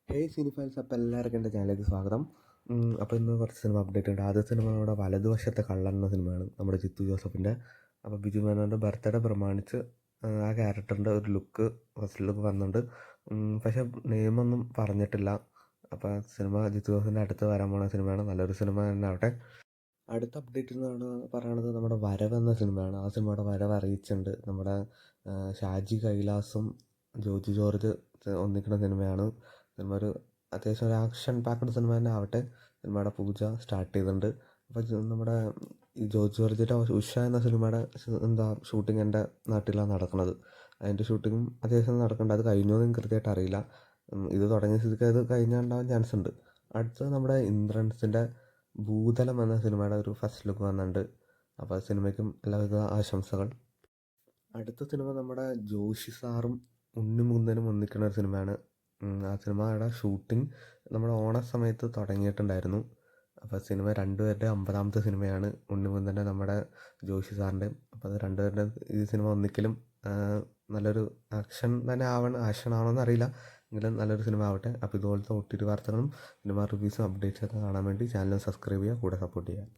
Hey സിനിഫാൻസ്, അപ്പോൾ എല്ലാവർക്കും എൻ്റെ ചാനലിലേക്ക് സ്വാഗതം. അപ്പോൾ ഇന്ന് കുറച്ച് സിനിമ അപ്ഡേറ്റ് ഉണ്ട്. ആദ്യ സിനിമ നമ്മുടെ വലതുവശത്തെ കള്ളൻ എന്ന സിനിമയാണ്, നമ്മുടെ ജിത്തു ജോസഫിൻ്റെ. അപ്പോൾ ബിജു മേനോൻ്റെ ബർത്ത്ഡേ പ്രമാണിച്ച് ആ ക്യാരക്ടറിൻ്റെ ഒരു ലുക്ക്, ഫസ്റ്റ് ലുക്ക് വന്നിട്ടുണ്ട്. പക്ഷേ നെയിമൊന്നും പറഞ്ഞിട്ടില്ല. അപ്പോൾ സിനിമ ജിത്തു ജോസഫിൻ്റെ അടുത്ത് വരാൻ പോകുന്ന സിനിമയാണ്, നല്ലൊരു സിനിമ തന്നെ ആവട്ടെ. അടുത്ത അപ്ഡേറ്റ് എന്നാണ് പറയണത് നമ്മുടെ വരവ് എന്ന സിനിമയാണ്. ആ സിനിമയുടെ വരവ് അറിയിച്ചിട്ടുണ്ട്. നമ്മുടെ ഷാജി കൈലാസും ജോജു ജോർജ് ഒന്നിക്കുന്ന സിനിമയാണ്. സിനിമ ഒരു അത്യാവശ്യം ഒരു ആക്ഷൻ പാക്ക്ഡ് സിനിമ തന്നെ ആവട്ടെ. സിനിമയുടെ പൂജ സ്റ്റാർട്ട് ചെയ്തിട്ടുണ്ട്. അപ്പോൾ നമ്മുടെ ഈ ജോർജ് ജോർജിൻ്റെ ഉഷ എന്ന സിനിമയുടെ ഷൂട്ടിംഗ് എൻ്റെ നാട്ടിലാണ് നടക്കുന്നത്. അതിൻ്റെ ഷൂട്ടിങ്ങും അത്യാവശ്യം നടക്കുന്നുണ്ട്. അത് കഴിഞ്ഞോ എന്ന് കൃത്യമായിട്ട് അറിയില്ല. ഇത് തുടങ്ങിയ സ്ഥിതിക്ക് അത് കഴിഞ്ഞുണ്ടാവാൻ ചാൻസ് ഉണ്ട്. അടുത്തത് നമ്മുടെ ഇന്ദ്രൻസിൻ്റെ ഭൂതലം എന്ന സിനിമയുടെ ഒരു ഫസ്റ്റ് ലുക്ക് വന്നിട്ടുണ്ട്. അപ്പോൾ സിനിമയ്ക്കും എല്ലാവിധ ആശംസകൾ. അടുത്ത സിനിമ നമ്മുടെ ജോഷി സാറും ഉണ്ണിമുകുന്ദനും ഒന്നിക്കുന്ന ഒരു സിനിമയാണ്. ആ സിനിമയുടെ ഷൂട്ടിംഗ് നമ്മുടെ ഓണ സമയത്ത് തുടങ്ങിയിട്ടുണ്ടായിരുന്നു. അപ്പോൾ സിനിമ രണ്ടുപേരുടെ 50ാമത്തെ സിനിമയാണ്, ഉണ്ണിമുകുന്ദൻ്റെ നമ്മുടെ ജോഷി സാറിൻ്റെ. അപ്പോൾ അത് രണ്ടുപേരുടെ ഈ സിനിമ ഒന്നിക്കലും നല്ലൊരു ആക്ഷൻ തന്നെ ആക്ഷൻ ആണോന്ന് അറിയില്ല, എങ്കിലും നല്ലൊരു സിനിമ ആവട്ടെ. അപ്പോൾ ഇതുപോലത്തെ OTT വാർത്തകളും സിനിമ റിവ്യൂസും അപ്ഡേറ്റ്സൊക്കെ കാണാൻ വേണ്ടി ചാനൽ സബ്സ്ക്രൈബ് ചെയ്യുക, കൂടെ സപ്പോർട്ട് ചെയ്യുക.